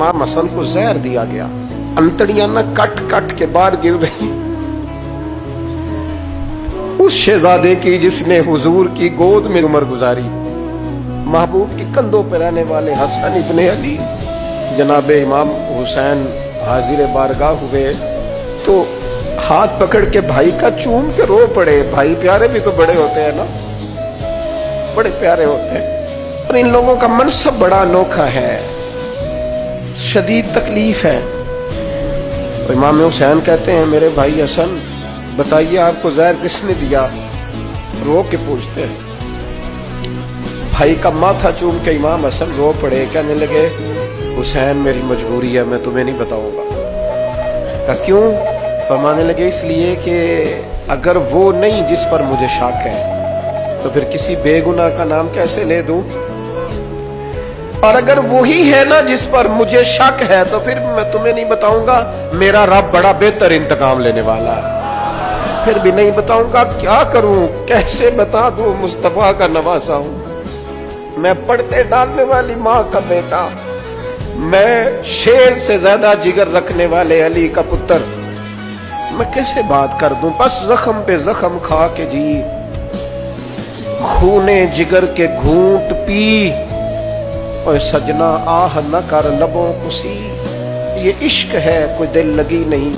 इमाम हसन को जहर दिया गया, अंतड़ियां ना कट कट के बाहर गिर रही। उस शहजादे की जिसने हुजूर की गोद में उम्र गुजारी, महबूब के कंधों पर रहने वाले हसन इब्ने अली जनाब इमाम हुसैन हाजिर बारगाह हुए तो हाथ पकड़ के भाई का चूम के रो पड़े। भाई प्यारे भी तो बड़े होते हैं ना, बड़े प्यारे होते हैं। और इन लोगों का मनसब बड़ा अनोखा है, शदीद तकलीफ है। तो इमाम हुसैन कहते हैं मेरे भाई हसन बताइए आपको जहर किसने दिया? रो के पूछते हैं। भाई का माथा चूम के इमाम हसन रो पड़े, कहने लगे हुसैन मेरी मजबूरी है, मैं तुम्हें नहीं बताऊंगा। कहा क्यों? फरमाने लगे इसलिए कि अगर वो नहीं जिस पर मुझे शक है तो फिर किसी बेगुनाह का नाम कैसे ले दूं, और अगर वही है ना जिस पर मुझे शक है तो फिर मैं तुम्हें नहीं बताऊंगा। मेरा रब बड़ा बेहतर इंतकाम लेने वाला है, फिर भी नहीं बताऊंगा। क्या करूं, कैसे बता दूं? मुस्तफा का नवासा हूं मैं, पढ़ते डालने वाली माँ का बेटा, मैं शेर से ज्यादा जिगर रखने वाले अली का पुत्र, मैं कैसे बात कर दूं? बस जख्म पे जख्म खा के जी, खूने जिगर के घूंट पी, और सजना आह न कर लबों को सी, ये इश्क है कोई दिल लगी नहीं।